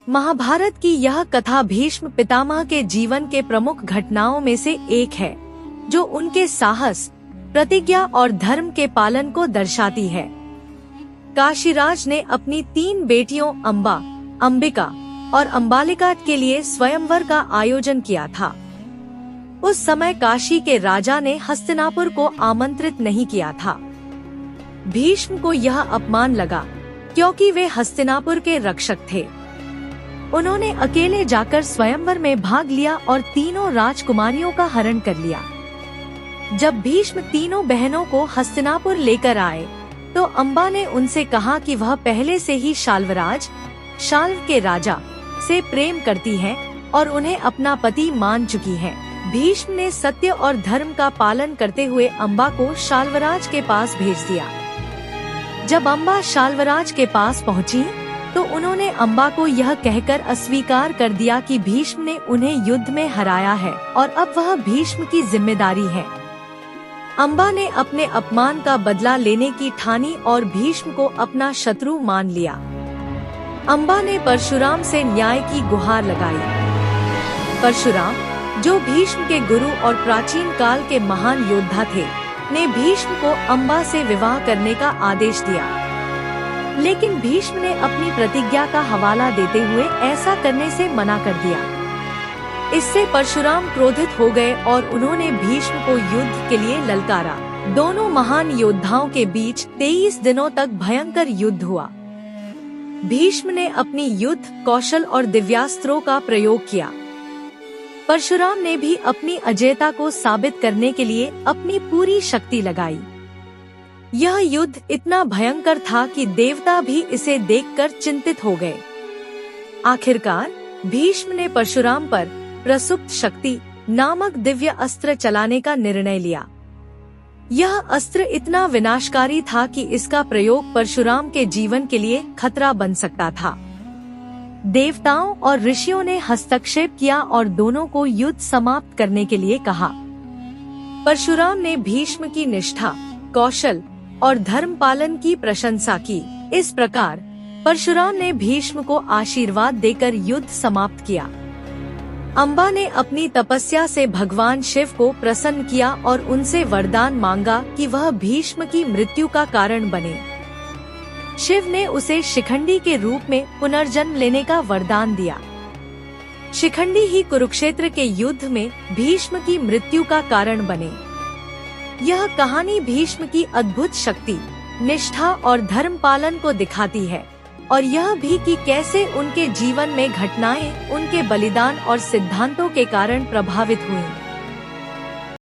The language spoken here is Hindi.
महाभारत की यह कथा भीष्म पितामह के जीवन के प्रमुख घटनाओं में से एक है, जो उनके साहस, प्रतिज्ञा और धर्म के पालन को दर्शाती है। काशीराज ने अपनी 3 बेटियों अंबा, अंबिका और अंबालिका के लिए स्वयंवर का आयोजन किया था। उस समय काशी के राजा ने हस्तिनापुर को आमंत्रित नहीं किया था। भीष्म को यह अपमान लगा, क्योंकि वे हस्तिनापुर के रक्षक थे। उन्होंने अकेले जाकर स्वयंवर में भाग लिया और तीनों राजकुमारियों का हरण कर लिया। जब भीष्म तीनों बहनों को हस्तिनापुर लेकर आए, तो अंबा ने उनसे कहा कि वह पहले से ही शाल्वराज, शाल्व के राजा, से प्रेम करती हैं और उन्हें अपना पति मान चुकी हैं। भीष्म ने सत्य और धर्म का पालन करते हुए अंबा को शाल्वराज के पास भेज दिया। जब अंबा शाल्वराज के पास पहुंची, तो उन्होंने अंबा को यह कहकर अस्वीकार कर दिया कि भीष्म ने उन्हें युद्ध में हराया है और अब वह भीष्म की जिम्मेदारी है। अंबा ने अपने अपमान का बदला लेने की ठानी और भीष्म को अपना शत्रु मान लिया। अंबा ने परशुराम से न्याय की गुहार लगाई। परशुराम, जो भीष्म के गुरु और प्राचीन काल के महान योद्धा थे, ने भीष्म को अंबा से विवाह करने का आदेश दिया। लेकिन भीष्म ने अपनी प्रतिज्ञा का हवाला देते हुए ऐसा करने से मना कर दिया। इससे परशुराम क्रोधित हो गए और उन्होंने भीष्म को युद्ध के लिए ललकारा। दोनों महान योद्धाओं के बीच 23 दिनों तक भयंकर युद्ध हुआ। भीष्म ने अपनी युद्ध कौशल और दिव्यास्त्रों का प्रयोग किया। परशुराम ने भी अपनी अजेयता को साबित करने के लिए अपनी पूरी शक्ति लगाई। यह युद्ध इतना भयंकर था कि देवता भी इसे देखकर चिंतित हो गए। आखिरकार भीष्म ने परशुराम पर प्रसुप्त शक्ति नामक दिव्य अस्त्र चलाने का निर्णय लिया। यह अस्त्र इतना विनाशकारी था कि इसका प्रयोग परशुराम के जीवन के लिए खतरा बन सकता था। देवताओं और ऋषियों ने हस्तक्षेप किया और दोनों को युद्ध समाप्त करने के लिए कहा। परशुराम ने भीष्म की निष्ठा, कौशल और धर्म पालन की प्रशंसा की। इस प्रकार परशुराम ने भीष्म को आशीर्वाद देकर युद्ध समाप्त किया। अंबा ने अपनी तपस्या से भगवान शिव को प्रसन्न किया और उनसे वरदान मांगा कि वह भीष्म की मृत्यु का कारण बने। शिव ने उसे शिखंडी के रूप में पुनर्जन्म लेने का वरदान दिया। शिखंडी ही कुरुक्षेत्र के युद्ध में भीष्म की मृत्यु का कारण बने। यह कहानी भीष्म की अद्भुत शक्ति, निष्ठा और धर्म पालन को दिखाती है, और यह भी कि कैसे उनके जीवन में घटनाएं उनके बलिदान और सिद्धांतों के कारण प्रभावित हुईं।